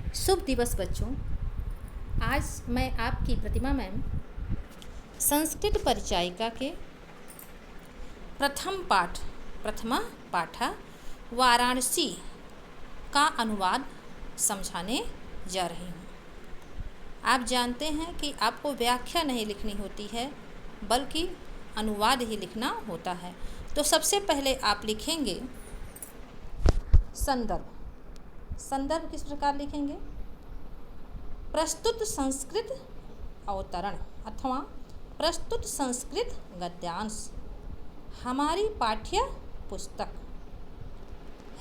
शुभ दिवस बच्चों। आज मैं आपकी प्रतिमा मैम संस्कृत परिचायिका के प्रथमा पाठा वाराणसी का अनुवाद समझाने जा रही हूँ। आप जानते हैं कि आपको व्याख्या नहीं लिखनी होती है बल्कि अनुवाद ही लिखना होता है। तो सबसे पहले आप लिखेंगे संदर्भ। संदर्भ किस प्रकार लिखेंगे? प्रस्तुत संस्कृत अवतरण अथवा प्रस्तुत संस्कृत गद्यांश, हमारी पाठ्य पुस्तक,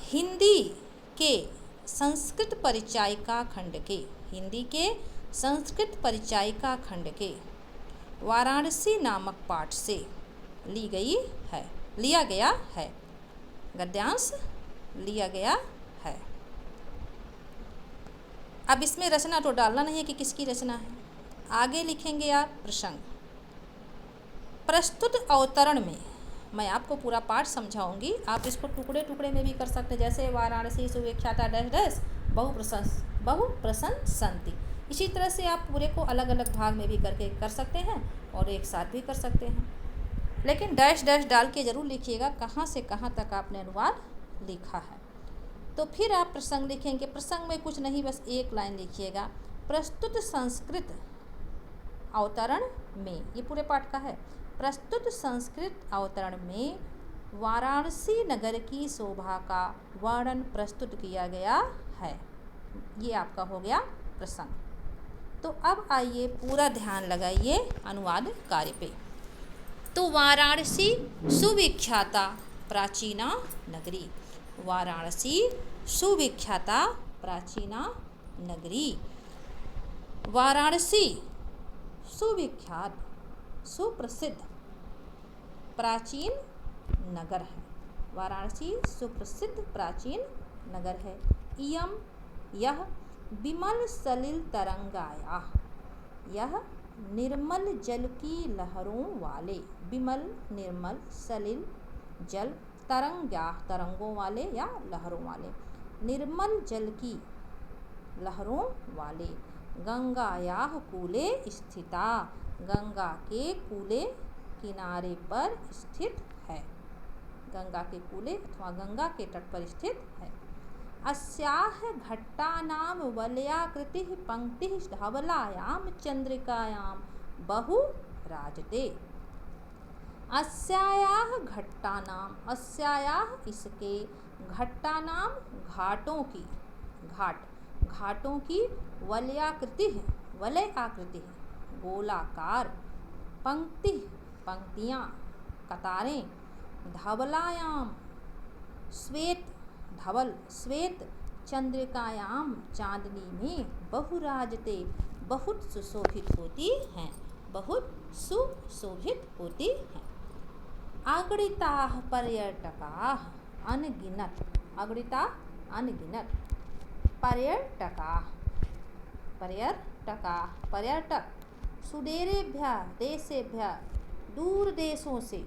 हिंदी के संस्कृत परिचायिका खंड के वाराणसी नामक पाठ से लिया गया है। गद्यांश लिया गया है। अब इसमें रचना तो डालना नहीं है कि किसकी रचना है। आगे लिखेंगे आप प्रसंग। प्रस्तुत अवतरण में मैं आपको पूरा पाठ समझाऊंगी। आप इसको टुकड़े टुकड़े में भी कर सकते हैं, जैसे वाराणसी सुविख्याता डैश डैश बहुप्रशंसन्ति। इसी तरह से आप पूरे को अलग अलग भाग में भी करके कर सकते हैं और एक साथ भी कर सकते हैं, लेकिन डैश डैश डाल के ज़रूर लिखिएगा कहाँ से कहाँ तक आपने अनुवाद लिखा है। तो फिर आप प्रसंग लिखेंगे। प्रसंग में कुछ नहीं, बस एक लाइन लिखिएगा। प्रस्तुत संस्कृत अवतरण में, ये पूरे पाठ का है। प्रस्तुत संस्कृत अवतरण में वाराणसी नगर की शोभा का वर्णन प्रस्तुत किया गया है। ये आपका हो गया प्रसंग। तो अब आइए पूरा ध्यान लगाइए अनुवाद कार्य पे। तो वाराणसी सुविख्याता प्राचीना नगरी। वाराणसी सुविख्याता प्राचीना नगरी। वाराणसी सुविख्यात सुप्रसिद्ध प्राचीन नगर है। वाराणसी सुप्रसिद्ध प्राचीन नगर है। यह विमल सलिल तरंगाया, यह निर्मल जल की लहरों वाले, विमल निर्मल सलिल जल, तरंगों वाले या लहरों वाले, निर्मल जल की लहरों वाले, गंगायाः कूले स्थिता, गंगा के कूले किनारे पर स्थित है। गंगा के कूले अथवा गंगा के तट पर स्थित है। अस्याः घट्टानां वलयाकृतिः पंक्तिः धवलायां चंद्रिकायां बहु राजते। अस्यायाः घट्टानां, अस्यायाः इसके, घट्टानां घाटों की वलयाकृति गोलाकार, पंक्तियाँ कतारें, धवलायाम श्वेत चंद्रिकायाम चांदनी में, बहुराजते बहुत सुशोभित होती हैं, बहुत सुशोभित होती हैं। अगणिताः पर्यटकाः अनगिनत, अनगिनत पर्यटक सुदेरेभ्यः देशेभ्यः दूर देशों से,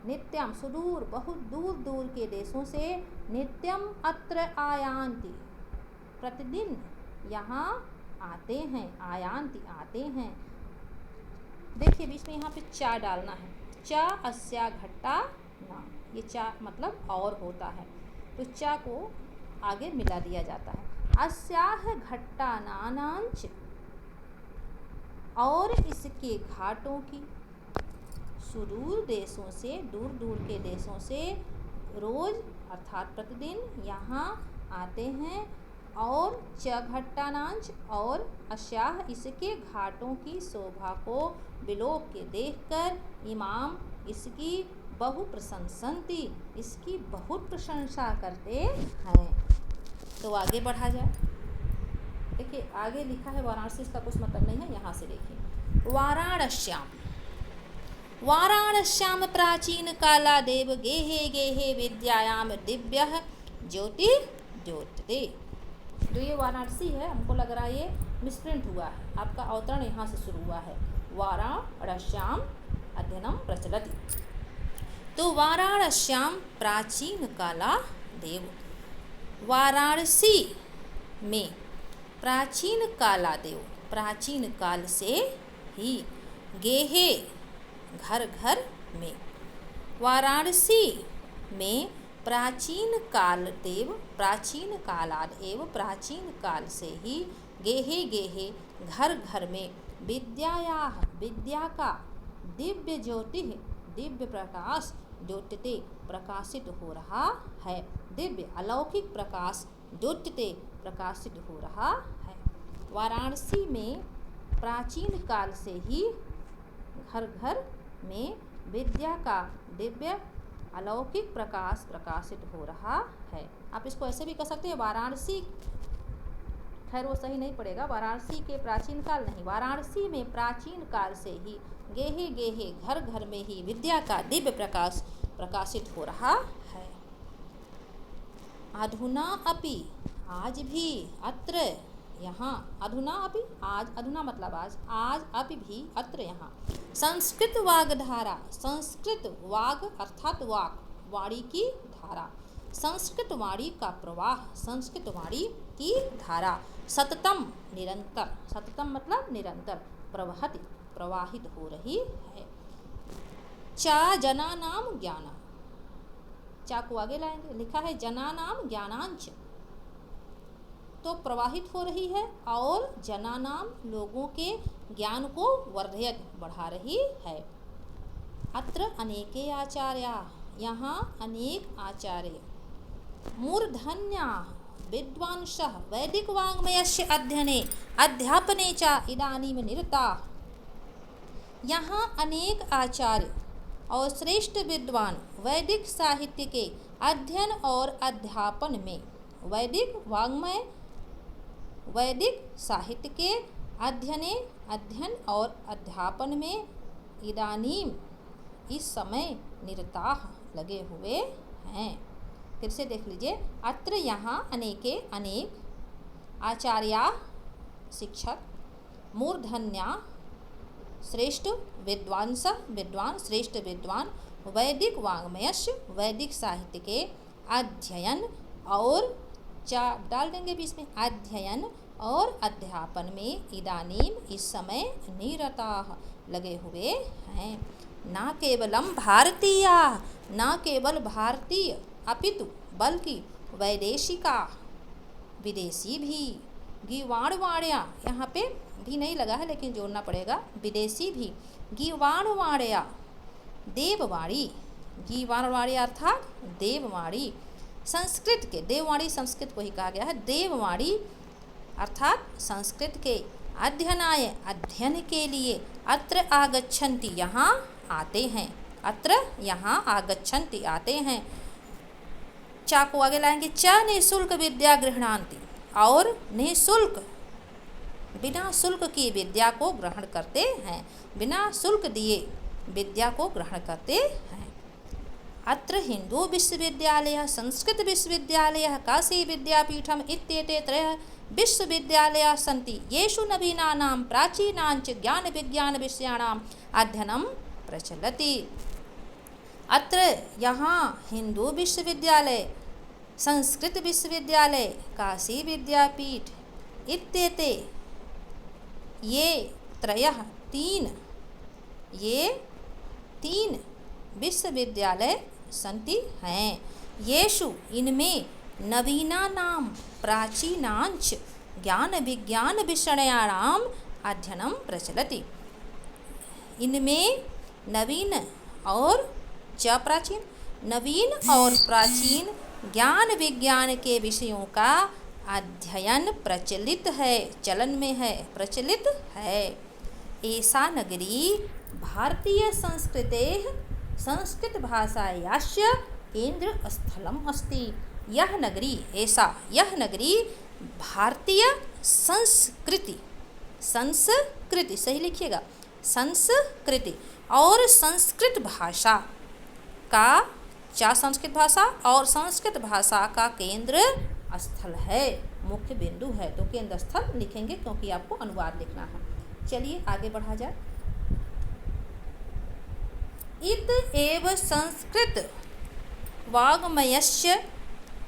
नित्यम सुदूर बहुत दूर दूर के देशों से, नित्यम अत्र आयान्ति प्रतिदिन यहाँ आते हैं, आयान्ति आते हैं। देखिए बीच में यहाँ पे चा डालना है। चा अस्या घट्टा नाम, ये चा मतलब और होता है, तो चा को आगे मिला दिया जाता है। अस्याह घट्टा नानांच, और इसके घाटों की, सुदूर देशों से, दूर दूर के देशों से, रोज अर्थात प्रतिदिन यहाँ आते हैं। और च घट्टानांच, और अस्याह इसके घाटों की शोभा को बिलोक के देखकर, इमाम इसकी बहु प्रशंसन्ति इसकी बहुत प्रशंसा करते हैं। तो आगे बढ़ा जाए। देखिए आगे लिखा है वाराणसी, इसका कुछ मतलब नहीं है, यहाँ से देखिए। वाराणस्याम प्राचीन कालादेव गेहे गेहे विद्यायाम दिव्यः ज्योतिर्द्योतते। जो ये वाराणसी है, हमको लग रहा है ये मिसप्रिंट हुआ है, आपका अवतरण यहाँ से शुरू हुआ है। वाराणस्याम अध्ययनम प्रचलति। तो वाराणस्याम प्राचीन काला देव, वाराणसी में प्राचीन कालादेव, प्राचीन काल से ही, गेहे घर घर में। वाराणसी में प्राचीन काल देव, प्राचीन कालाद एव, प्राचीन काल से ही, गेहे गेहे घर घर में, विद्यायाः, विद्या का, दिव्य ज्योति, दिव्य प्रकाश, द्योतते प्रकाशित हो रहा है, दिव्य अलौकिक प्रकाश द्योतते प्रकाशित हो रहा है। वाराणसी में प्राचीन काल से ही घर घर में विद्या का दिव्य अलौकिक प्रकाश प्रकाशित हो रहा है। आप इसको ऐसे भी कह सकते हैं, वाराणसी, खैर वो सही नहीं पड़ेगा, वाराणसी के प्राचीन काल नहीं, वाराणसी में प्राचीन काल से ही, गेहे गेहे घर घर में ही विद्या का दिव्य प्रकाश प्रकाशित हो रहा है। अधुना अपि, आज भी, अत्र यहाँ, अधुना अपि, आज, अधुना मतलब आज अपि भी, अत्र यहाँ, संस्कृत वाग्धारा, संस्कृत वाग अर्थात वाक, वाणी की धारा, संस्कृत वाणी का प्रवाह, संस्कृत वाणी की धारा, सततम निरंतर, सततम मतलब निरंतर, प्रवहति प्रवाहित हो रही है। चा जनानाम ज्ञान, चा को आगे लाएंगे, लिखा है जनानाम ज्ञानांच, तो प्रवाहित हो रही है, और जनानाम लोगों के ज्ञान को वर्धयत बढ़ा रही है। अत्र अनेके आचार्या, यहाँ अनेक आचार्य, मूर्धन्या विद्वांसः वैदिक वाङ्मयस्य अध्ययने अध्यापने च इदानीं निरताः। यहाँ अनेक आचार्य और श्रेष्ठ विद्वान वैदिक साहित्य के अध्ययन और अध्यापन में, वैदिक वाङ्मय, वैदिक साहित्य के अध्ययन और अध्यापन में, इदानीम इस समय, निरताः लगे हुए हैं। फिर से देख लीजिए, अत्र यहाँ अनेके अनेक, आचार्या शिक्षक, मूर्धन्या श्रेष्ठ, विद्वांस विद्वान, श्रेष्ठ विद्वान, वैदिक वाङ्मयस्य वैदिक साहित्य के अध्ययन और, चा डाल देंगे बीच में, अध्ययन और अध्यापन में, इदानीम इस समय, निरताः लगे हुए हैं। न केवलम भारतीय, न केवल भारतीय, अपितु बल्कि वैदेशिका, विदेशी भी, गीवाणवाण्या, यहाँ पे भी नहीं लगा है लेकिन जोड़ना पड़ेगा, विदेशी भी, गीवाणवाण्या, देववाणी, गीवाणवाणी अर्थात देववाणी, संस्कृत के, देववाणी संस्कृत को ही कहा गया है, देववाणी अर्थात संस्कृत के, अध्ययनाय अध्ययन के लिए, अत्र आगच्छन्ति यहाँ आते हैं, अत्र यहाँ आगच्छन्ति आते हैं। चा को आगे लाएंगे, च निःशुल्क विद्या गृह्णान्ति, और निःशुल्क, बिना शुल्क की विद्या को ग्रहण करते हैं, बिना शुल्क दिए विद्या को ग्रहण करते हैं। अत्र हिंदू विश्वविद्यालयः, संस्कृत विश्वविद्यालयः, काशी विद्यापीठम् इत्येते त्रयः विश्वविद्यालयाः सन्ति, येषु नवीनानां प्राचीनाञ्च ज्ञानविज्ञानविषयाणाम् अध्ययनं प्रचलति। अत्र यहाँ हिंदू विश्वविद्यालय, संस्कृत विश्वविद्यालय, काशी विद्यापीठ इत्येते, ये त्रयः तीन, ये तीन विश्वविद्यालय सन्ति हैं, येषु इनमें नवीनानां प्राचीनाञ्च ज्ञानविज्ञानविषयाणाम् अध्ययनं प्रचलति, इनमें नवीन और च प्राचीन, नवीन और प्राचीन ज्ञान विज्ञान के विषयों का अध्ययन प्रचलित है, चलन में है, प्रचलित है। एषा नगरी भारतीय संस्कृतेः संस्कृत भाषायास्य केंद्र स्थलम अस्ति। यह नगरी, ऐसा यह नगरी भारतीय संस्कृति, संस्कृति सही लिखिएगा, संस्कृति और संस्कृत भाषा का, चा संस्कृत भाषा और संस्कृत भाषा का केंद्र स्थल है, मुख्य बिंदु है, तो केंद्र स्थल लिखेंगे क्योंकि आपको अनुवाद लिखना है। चलिए आगे बढ़ा जाए। इत एव संस्कृत वाङ्मयस्य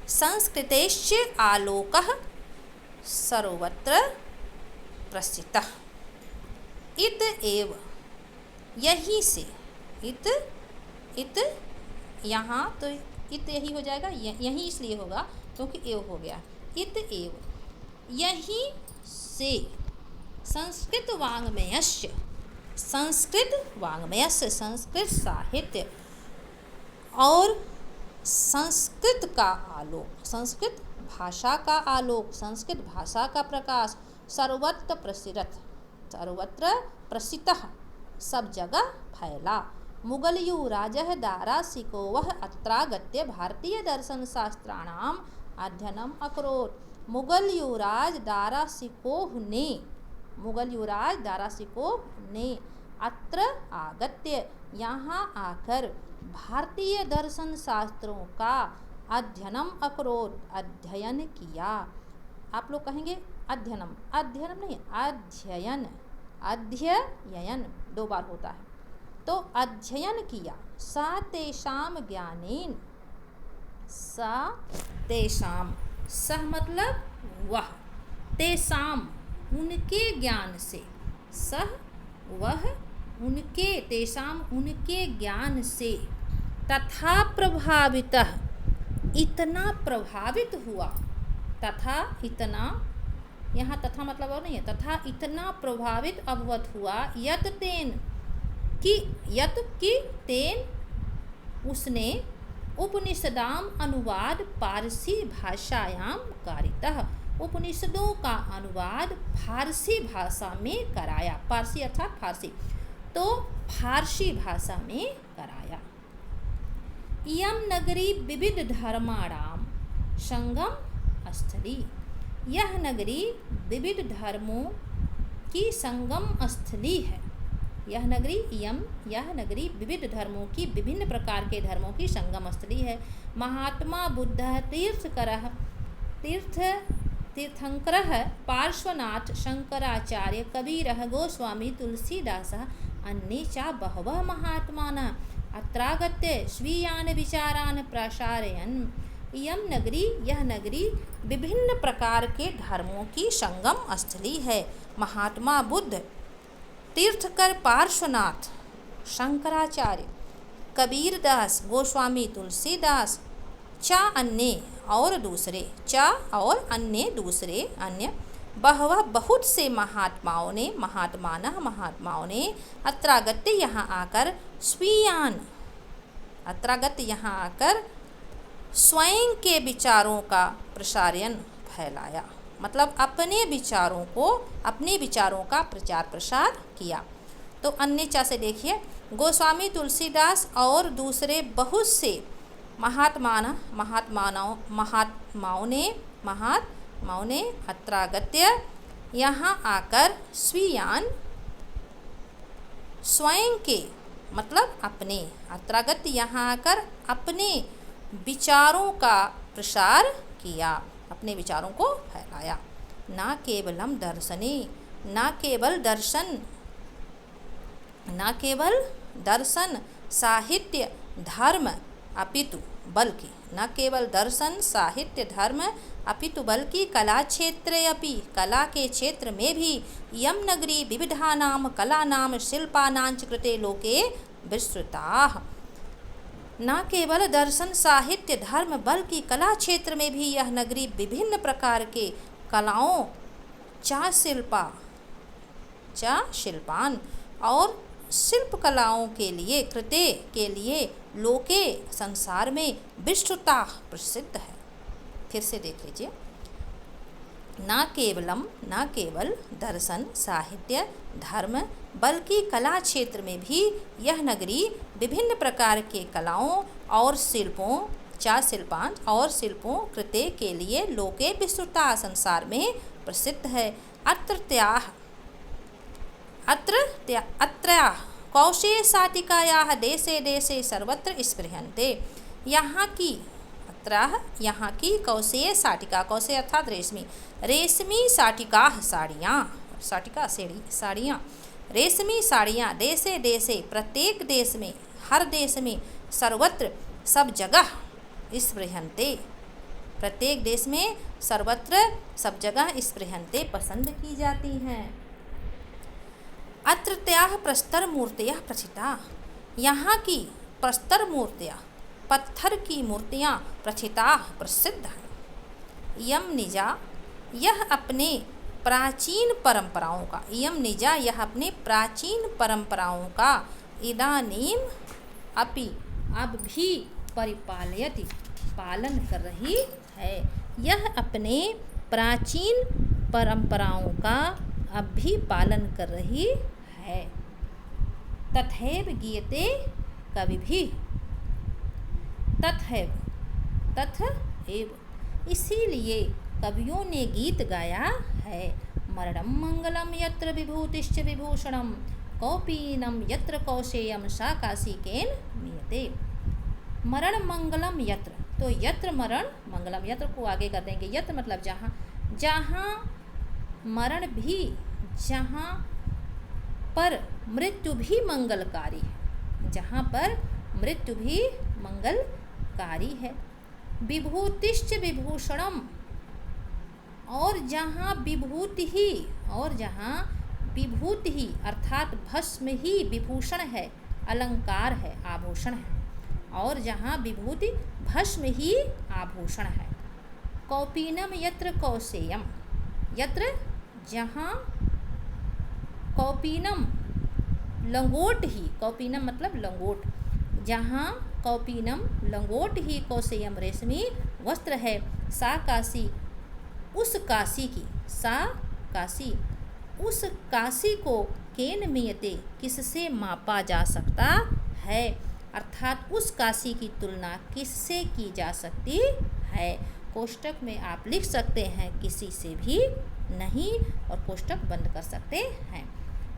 संस्कृतेश्च आलोकः सर्वत्र प्रसिद्धः। इत एव, यहीं से, इत यहाँ तो इत यही हो जाएगा, यहीं इसलिए होगा क्योंकि एव हो गया। इत एव, यहीं से, संस्कृत वाङ्मयस्य, संस्कृत साहित्य और संस्कृत का आलोक, संस्कृत भाषा का आलोक, संस्कृत भाषा का प्रकाश सर्वत्र प्रसिद्धः, सब जगह फैला। मुगल युवराजः दारासिकोवः अत्रागत्य भारतीय दर्शन शास्त्राणाम् अध्ययनम् अकरोत्। मुगल युवराज दारासिकोव ने अत्र आगत्य, यहाँ आकर भारतीय दर्शन शास्त्रों का अध्ययनम अकरोत्, अध्ययन किया। आप लोग कहेंगे अध्ययनम, अध्ययनम नहीं, अध्ययन, अध्ययन 2 बार होता है, तो अध्ययन किया। सा तेषाम ज्ञानेन, सा तेषाम, सह मतलब वह, तेषाम उनके ज्ञान से, सह वह उनके, तेषाम उनके ज्ञान से, तथा प्रभावितः इतना प्रभावित हुआ, तथा इतना, यहाँ तथा मतलब और नहीं है, तथा इतना प्रभावित अभवत हुआ, यत कि तेन उसने उपनिषदाम अनुवाद पारसी भाषायां कारितः, उपनिषदों का अनुवाद फारसी भाषा में कराया। पारसी अर्थात फारसी, तो फारसी भाषा में कराया। इयं नगरी विविध धर्माणाम संगम स्थली, यह नगरी विविध धर्मों की संगम स्थली है। यह नगरी विविध धर्मों की, विभिन्न प्रकार के धर्मों की संगम स्थली है। महात्मा बुद्धः तीर्थंकरः पार्श्वनाथ शंकराचार्य कबीरः गोस्वामी तुलसीदासः अन्ये च बहवः महात्मानः अत्रागत्य स्वीयान् विचारान् प्रसारयन्। इयं नगरी, यह नगरी विभिन्न प्रकार के धर्मों की संगम स्थली है। महात्मा बुद्ध, तीर्थकर पार्श्वनाथ शंकराचार्य, कबीरदास, गोस्वामी तुलसीदास, चा अन्य और दूसरे, चा और अन्य दूसरे, अन्य बहवः बहुत से महात्माओं ने अत्रागत्य यहाँ आकर स्वीयान, अत्रागत्य यहाँ आकर स्वयं के विचारों का प्रसारण फैलाया, मतलब अपने विचारों का प्रचार प्रसार किया। तो अन्य चा से देखिए, गोस्वामी तुलसीदास और दूसरे बहुत से महात्माओं ने अत्रागत्य यहाँ आकर स्वयं के मतलब अपने, अत्रागत्य यहाँ आकर अपने विचारों का प्रसार किया, अपने विचारों को फैलाया। ना केवलम दर्शने, ना केवल दर्शन साहित्य धर्म अपितु बल्कि, न केवल दर्शन साहित्य धर्म अपितु बल्कि कला क्षेत्रे अपि, कला के क्षेत्र में भी यम नगरी विविधानां कलानां शिल्पानांच कृते लोके विस्तृताः। न केवल दर्शन साहित्य धर्म बल्कि कला क्षेत्र में भी यह नगरी विभिन्न प्रकार के कलाओं, चा शिल्पान और शिल्प कलाओं के लिए, कृते के लिए, लोके संसार में विस्तृता प्रसिद्ध है। फिर से देख लीजिए, न केवल दर्शन साहित्य धर्म बल्कि कला क्षेत्र में भी यह नगरी विभिन्न प्रकार के कलाओं और शिल्पों, चा शिल्पान और शिल्पों, कृते के लिए, लोके विस्तृता संसार में प्रसिद्ध है। अत्र कौशे साटिकायाः देशे देशे सर्वत्र स्पृहन्ते। यहाँ की कौशेय साटिका, कौशेय अर्थात रेशमी साटिकाः साड़ियाँ, रेशमी साड़ियाँ देशे देशे प्रत्येक देश में, हर देश में, सर्वत्र सब जगह, स्पृहन्ते प्रत्येक देश में सर्वत्र सब जगह स्पृहन्ते पसंद की जाती हैं। अत्रत्याः प्रस्तर मूर्तयः प्रथिताः, यहाँ की प्रस्तर मूर्तियाँ, पत्थर की मूर्तियाँ प्रथिताः प्रसिद्ध हैं। यम निजा, यह अपने प्राचीन परंपराओं का, यम निजा यह अपने प्राचीन परंपराओं का, इदानीम अपि अब भी, परिपालयति पालन कर रही है। यह अपने प्राचीन परंपराओं का अब भी पालन कर रही है। तथैव गीयते कविभिः, तथैव तथैव इसीलिए कवियों ने गीत गाया है। मरणं मंगलम यत्र विभूतिश्च विभूषणम, कौपीनम यत्र कौशेयम सा काशिकेन मीयते। मरण मंगलम यत्र, तो यत्र मरण मंगलम, यत्र को आगे कर देंगे। यत्र मतलब जहाँ, जहाँ मरण भी, जहाँ पर मृत्यु भी मंगलकारी है, जहाँ पर मृत्यु भी मंगलकारी है। विभूतिश्च विभूषणम, और जहाँ विभूति ही, और जहाँ विभूति ही अर्थात भस्म ही विभूषण है, अलंकार है, आभूषण है, और जहाँ विभूति भस्म ही आभूषण है। कौपीनम यत्र कौशेयम, यत्र जहाँ, कौपीनम लंगोट ही, कौपीनम मतलब लंगोट, जहाँ कौपीनम लंगोट ही, कौशेयम रेशमी वस्त्र है, सा काशी उस काशी की, सा काशी उस काशी को, केन मीयते किससे मापा जा सकता है, अर्थात उस काशी की तुलना किससे की जा सकती है। कोष्टक में आप लिख सकते हैं किसी से भी नहीं, और कोष्टक बंद कर सकते हैं।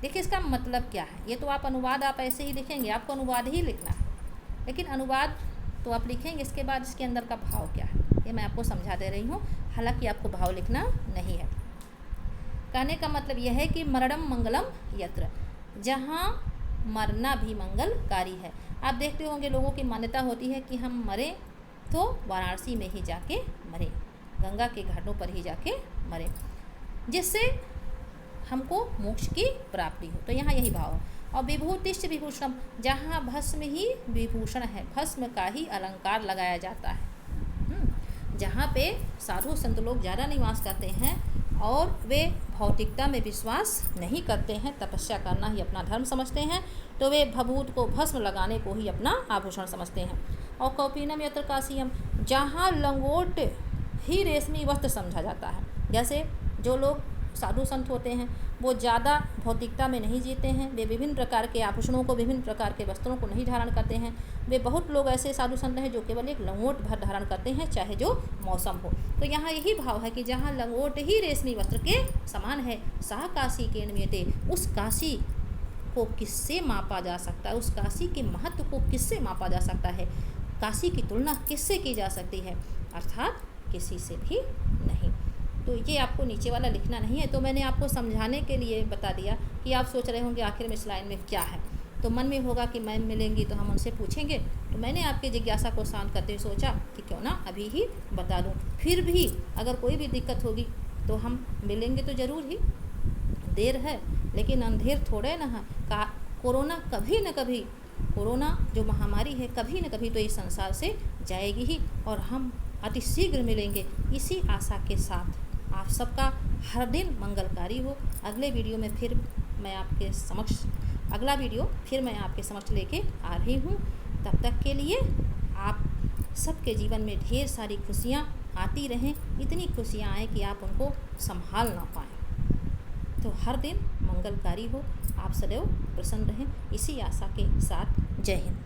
देखिए इसका मतलब क्या है। ये तो आप अनुवाद आप ऐसे ही लिखेंगे, आपको अनुवाद ही लिखना है, लेकिन अनुवाद तो आप लिखेंगे, इसके बाद इसके अंदर का भाव क्या है ये मैं आपको समझा दे रही हूँ, हालांकि आपको भाव लिखना नहीं है। कहने का मतलब यह है कि मरणम मंगलम यत्र, जहाँ मरना भी मंगलकारी है। आप देखते होंगे लोगों की मान्यता होती है कि हम मरें तो वाराणसी में ही जाके मरें, गंगा के घाटों पर ही जाके मरें, जिससे हमको मोक्ष की प्राप्ति हो। तो यहाँ यही भाव है। और विभूतिश्च विभूषणम, जहाँ भस्म ही विभूषण है, भस्म का ही अलंकार लगाया जाता है। जहाँ पे साधु संत लोग ज़्यादा निवास करते हैं और वे भौतिकता में विश्वास नहीं करते हैं, तपस्या करना ही अपना धर्म समझते हैं, तो वे भभूत को, भस्म लगाने को ही अपना आभूषण समझते हैं। और कौपीनम यत्र काशियम, जहाँ लंगोट ही रेशमी वस्त्र समझा जाता है। जैसे जो लोग साधु संत होते हैं वो ज़्यादा भौतिकता में नहीं जीते हैं, वे विभिन्न प्रकार के आभूषणों को, विभिन्न प्रकार के वस्त्रों को नहीं धारण करते हैं। वे बहुत लोग ऐसे साधु संत हैं जो केवल एक लंगोट भर धारण करते हैं, चाहे जो मौसम हो। तो यहाँ यही भाव है कि जहाँ लंगोट ही रेशमी वस्त्र के समान है, सा काशी के नियते, उस काशी को किससे मापा जा सकता है, उस काशी के महत्व को किससे मापा जा सकता है, काशी की तुलना किससे की जा सकती है, अर्थात किसी से भी नहीं। तो ये आपको नीचे वाला लिखना नहीं है, तो मैंने आपको समझाने के लिए बता दिया कि आप सोच रहे होंगे आखिर में इस लाइन में क्या है। तो मन में होगा कि मैम मिलेंगी तो हम उनसे पूछेंगे, तो मैंने आपकी जिज्ञासा को शांत करते हुए सोचा कि क्यों ना अभी ही बता दूं। फिर भी अगर कोई भी दिक्कत होगी तो हम मिलेंगे तो ज़रूर ही, देर है लेकिन अंधेर थोड़े ना है। कोरोना कभी न कभी, कोरोना जो महामारी है कभी न कभी तो इस संसार से जाएगी ही, और हम अतिशीघ्र मिलेंगे इसी आशा के साथ। आप सबका हर दिन मंगलकारी हो। अगले वीडियो में फिर मैं आपके समक्ष, अगला वीडियो फिर मैं आपके समक्ष लेके आ रही हूँ। तब तक के लिए आप सबके जीवन में ढेर सारी खुशियाँ आती रहें, इतनी खुशियाँ आएँ कि आप उनको संभाल ना पाएँ। तो हर दिन मंगलकारी हो, आप सदैव प्रसन्न रहें, इसी आशा के साथ जय हिंद।